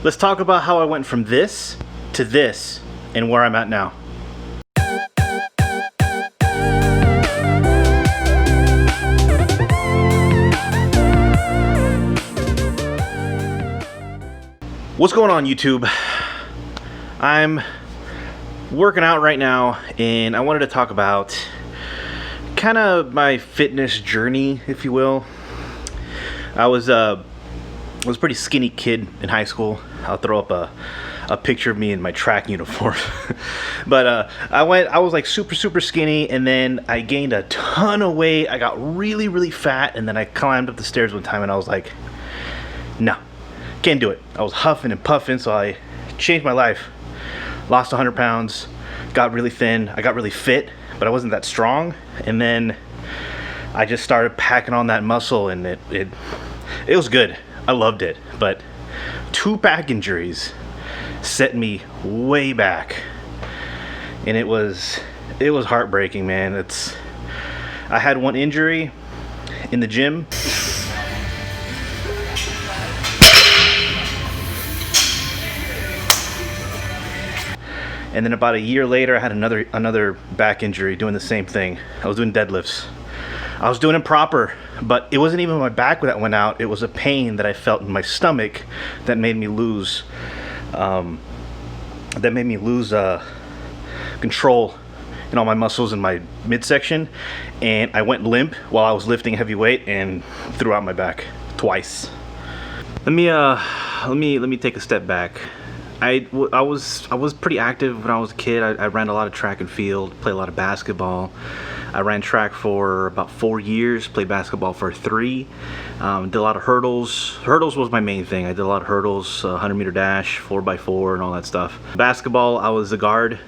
Let's talk about how I went from this to this and where I'm at now. What's going on, YouTube? I'm working out right now and I wanted to talk about kind of my fitness journey, if you will. I was a pretty skinny kid in high school. I'll throw up a picture of me in my track uniform. But I was like super skinny, and then I gained a ton of weight. I got really fat, and then I climbed up the stairs one time and I was like, no, can't do it. I was huffing and puffing, so I changed my life. Lost 100 pounds, got really thin. I got really fit, but I wasn't that strong. And then I just started packing on that muscle, and it was good. I loved it. But 2 back injuries set me way back, and it was heartbreaking, man. I had one injury in the gym. And then about a year later, I had another back injury doing the same thing. I was doing deadlifts. I was doing it proper, but it wasn't even my back that went out. It was a pain that I felt in my stomach that made me lose control in all my muscles in my midsection, and I went limp while I was lifting heavy weight and threw out my back twice. Let me take a step back. I was pretty active when I was a kid. I ran a lot of track and field, played a lot of basketball. I ran track for about 4 years, played basketball for 3. Did a lot of hurdles. Hurdles was my main thing. I did a lot of hurdles, 100-meter dash, 4x4, and all that stuff. Basketball, I was a guard,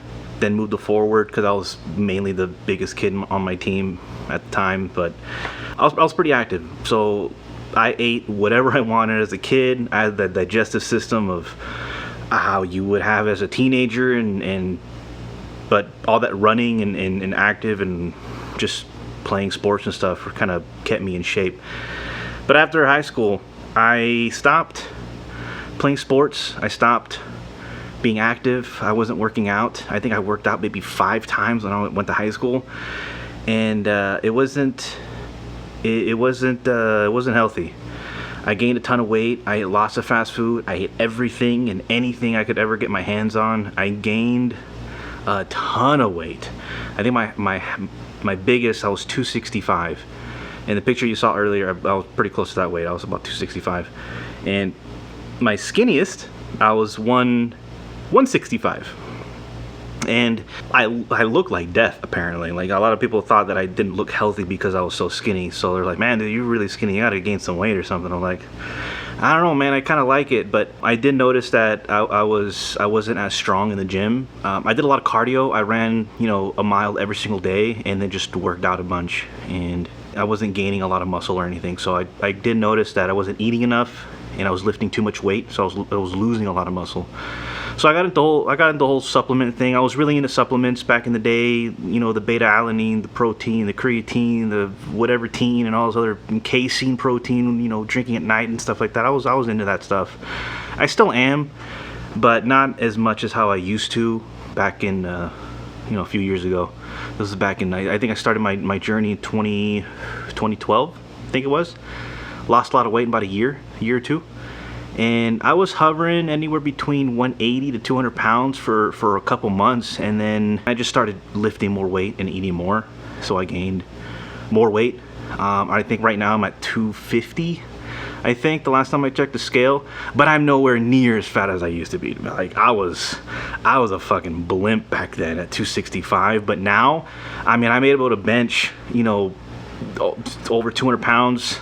then moved to forward because I was mainly the biggest kid on my team at the time. But I was pretty active, so I ate whatever I wanted as a kid. I had the digestive system of how you would have as a teenager, but all that running and active and just playing sports and stuff kind of kept me in shape. But after high school, I stopped playing sports. I stopped being active. I wasn't working out. I think I worked out maybe 5 times when I went to high school, and it wasn't healthy. I gained a ton of weight. I ate lots of fast food. I ate everything and anything I could ever get my hands on. I gained a ton of weight. I think my biggest, I was 265. In the picture you saw earlier, I was pretty close to that weight. I was about 265. And my skinniest, I was 165. And I look like death, apparently. Like, a lot of people thought that I didn't look healthy because I was so skinny. So they're like, man, dude, you're really skinny. You gotta gain some weight or something. I'm like, I don't know, man. I kind of like it. But I did notice that I wasn't as strong in the gym. I did a lot of cardio. I ran, a mile every single day, and then just worked out a bunch. And I wasn't gaining a lot of muscle or anything. So I did notice that I wasn't eating enough, and I was lifting too much weight. So I was losing a lot of muscle. So I got into the whole supplement thing. I was really into supplements back in the day. The beta-alanine, the protein, the creatine, the whatever teen, and all those other casein protein. Drinking at night and stuff like that. I was into that stuff. I still am, but not as much as how I used to back in a few years ago. This is back in, I think I started my journey in 2012. I think it was. Lost a lot of weight in about a year or two. And I was hovering anywhere between 180 to 200 pounds for a couple months, and then I just started lifting more weight and eating more, so I gained more weight. I think right now I'm at 250, I think, the last time I checked the scale, but I'm nowhere near as fat as I used to be. Like, I was a fucking blimp back then at 265, but now, I'm able to bench, over 200 pounds.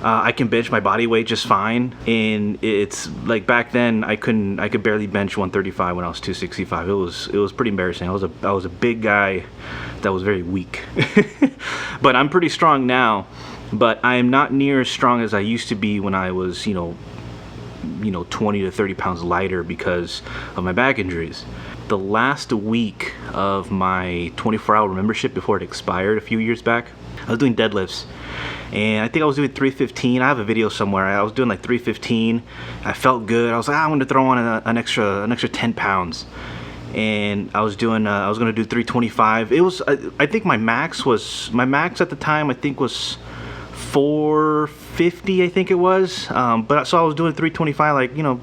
I can bench my body weight just fine, and it's like back then I could barely bench 135 when I was 265. It was pretty embarrassing. I was a big guy that was very weak. But I'm pretty strong now, but I am not near as strong as I used to be when I was 20 to 30 pounds lighter because of my back injuries. The last week of my 24-hour membership before it expired a few years back, I was doing deadlifts, and I think I was doing 315. I have a video somewhere. I was doing like 315. I felt good. I was like, I'm going to throw on an extra 10 pounds. And I was going to do 325. It was, I think my max at the time, I think was 450, I think it was. But so I was doing 325, like, you know,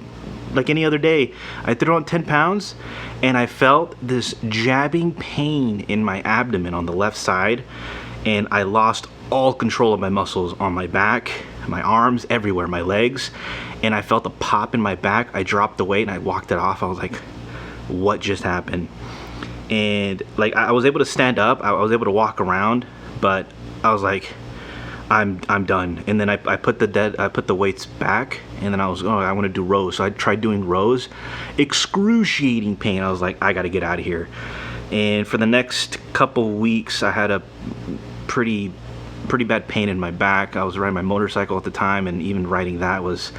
like any other day. I threw on 10 pounds and I felt this jabbing pain in my abdomen on the left side, and I lost all control of my muscles on my back, my arms, everywhere, my legs, and I felt a pop in my back. I dropped the weight and I walked it off. I was like, what just happened? And like, I was able to stand up, I was able to walk around, but I was like, I'm done. And then I put the weights back, and then I was, I want to do rows. So I tried doing rows. Excruciating pain. I was like, I got to get out of here. And for the next couple weeks, I had a pretty bad pain in my back. I was riding my motorcycle at the time, and even riding that was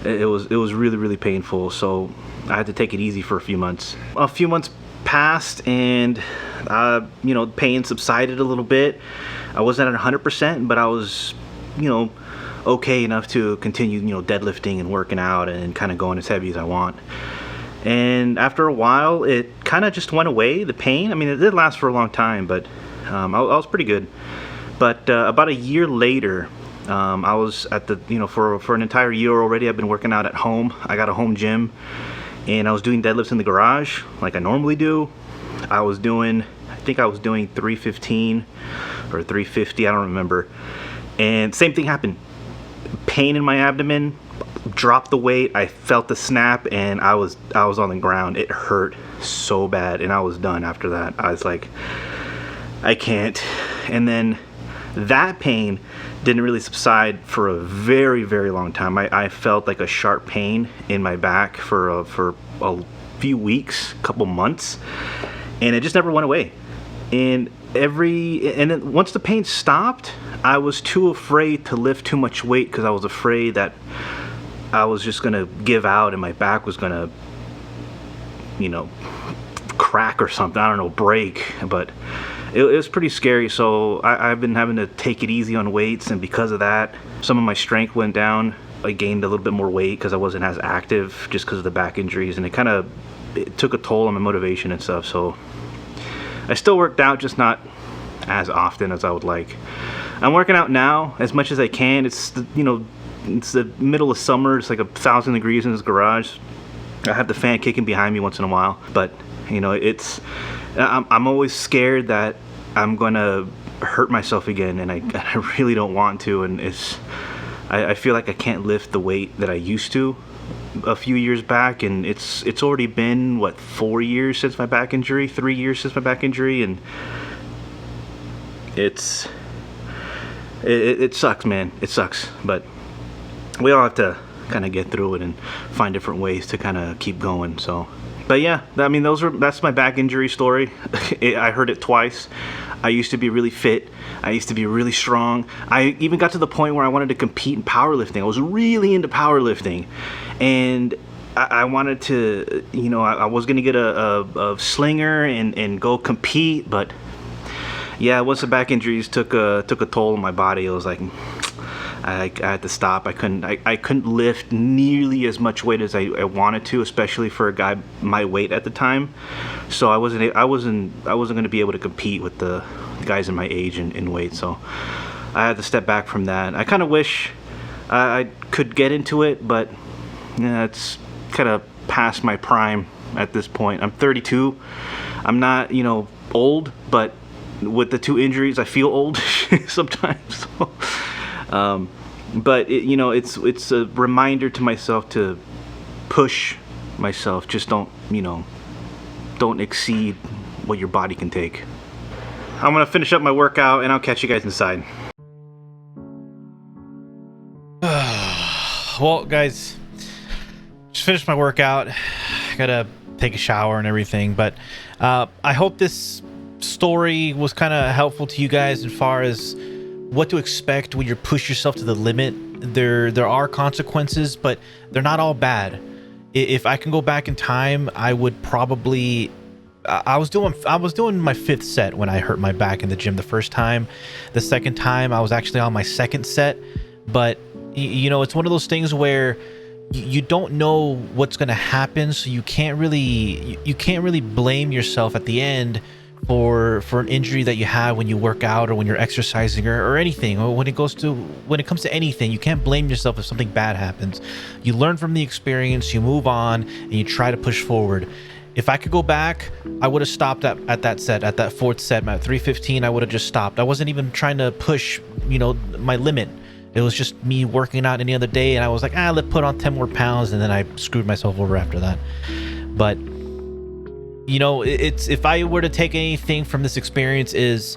really painful. So I had to take it easy for a few months. A few months passed, and you know, pain subsided a little bit. I wasn't at 100%, but I was, you know, okay enough to continue, you know, deadlifting and working out and kind of going as heavy as I want. And after a while, it kind of just went away, the pain. I mean, it did last for a long time, but I was pretty good. But about a year later, I was at the, you know, for an entire year already, I've been working out at home. I got a home gym, and I was doing deadlifts in the garage like I normally do. I think I was doing 315 or 350, I don't remember. And same thing happened. Pain in my abdomen, dropped the weight, I felt the snap, and I was on the ground. It hurt so bad, and I was done after that. I was like, I can't. And then that pain didn't really subside for a very long time. I felt like a sharp pain in my back for a few weeks, couple months, and it just never went away. And then once the pain stopped, I was too afraid to lift too much weight, because I was afraid that I was just gonna give out and my back was gonna, you know, crack or something. I don't know, break. But it was pretty scary. So I've been having to take it easy on weights, and because of that, some of my strength went down. I gained a little bit more weight because I wasn't as active, just because of the back injuries, and it took a toll on my motivation and stuff. So I still worked out, just not as often as I would like. I'm working out now as much as I can. It's the middle of summer. It's like 1,000 degrees in this garage. I have the fan kicking behind me once in a while, but you know, I'm always scared that I'm gonna hurt myself again, and I really don't want to. And I feel like I can't lift the weight that I used to a few years back, and it's already been, what, 4 years since my back injury, 3 years since my back injury, and it sucks, man. It sucks, but we all have to kind of get through it and find different ways to kind of keep going. So, but yeah, I mean, that's my back injury story. I heard it twice. I used to be really fit. I used to be really strong. I even got to the point where I wanted to compete in powerlifting. I was really into powerlifting, and I wanted to, you know, I was gonna get a slinger and go compete. But yeah, once the back injuries took a toll on my body, it was like, I had to stop. I couldn't lift nearly as much weight as I wanted to, especially for a guy my weight at the time. So I wasn't going to be able to compete with the guys in my age in weight. So I had to step back from that. I kind of wish I could get into it, but yeah, it's kind of past my prime at this point. I'm 32. I'm not, you know, old, but with the 2 injuries, I feel old sometimes. So, but you know, it's a reminder to myself to push myself. Just don't exceed what your body can take. I'm gonna finish up my workout, and I'll catch you guys inside. Well, guys, just finished my workout. I gotta take a shower and everything, but I hope this story was kind of helpful to you guys as far as what to expect when you push yourself to the limit. There are consequences, but they're not all bad. If I can go back in time, I would probably I was doing my 5th set when I hurt my back in the gym the first time. The second time I was actually on my 2nd set, but you know, it's one of those things where you don't know what's going to happen, so you can't really blame yourself at the end for an injury that you have when you work out or when you're exercising or anything, or when it comes to anything. You can't blame yourself if something bad happens. You learn from the experience, you move on, and you try to push forward. If I could go back, I would have stopped at that set, at that 4th set, at 315. I would have just stopped. I wasn't even trying to push, you know, my limit. It was just me working out any other day, and I was like, let's put on 10 more pounds, and then I screwed myself over after that. But you know, it's, if I were to take anything from this experience, is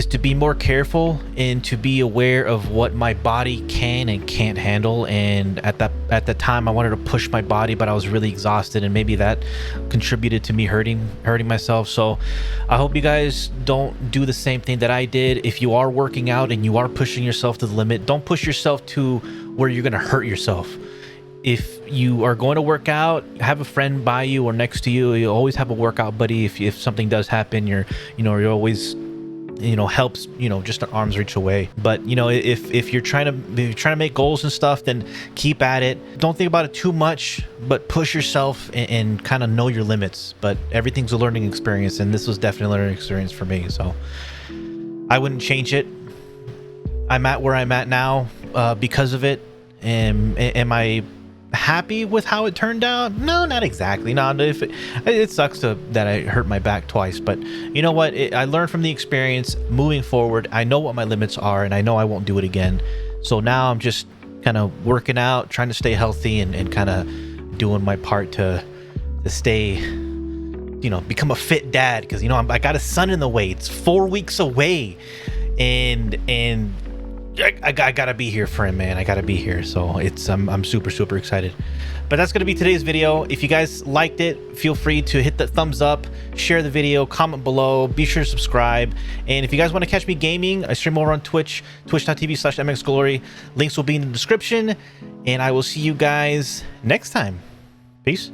to be more careful and to be aware of what my body can and can't handle. And at the time I wanted to push my body, but I was really exhausted, and maybe that contributed to me hurting myself. So I hope you guys don't do the same thing that I did. If you are working out and you are pushing yourself to the limit, don't push yourself to where you're going to hurt yourself. If you are going to work out, have a friend by you or next to you. You always have a workout buddy. If something does happen, you're always, you know, helps, you know, just an arm's reach away. But you know, if you're trying to make goals and stuff, then keep at it. Don't think about it too much, but push yourself and kind of know your limits. But everything's a learning experience, and this was definitely a learning experience for me. So I wouldn't change it. I'm at where I'm at now because of it. And am I happy with how it turned out? No, not exactly. No, it sucks that I hurt my back twice, but you know what? I learned from the experience. Moving forward, I know what my limits are, and I know I won't do it again. So now I'm just kind of working out, trying to stay healthy, and kind of doing my part to stay, you know, become a fit dad. Because, you know, I got a son in the way. It's 4 weeks away, and I gotta be here for him, man. I gotta be here. So I'm super excited. But that's gonna be today's video. If you guys liked it, feel free to hit the thumbs up, share the video, comment below, be sure to subscribe. And if you guys want to catch me gaming, I stream over on Twitch, twitch.tv/MxGlory. Links will be in the description, and I will see you guys next time. Peace.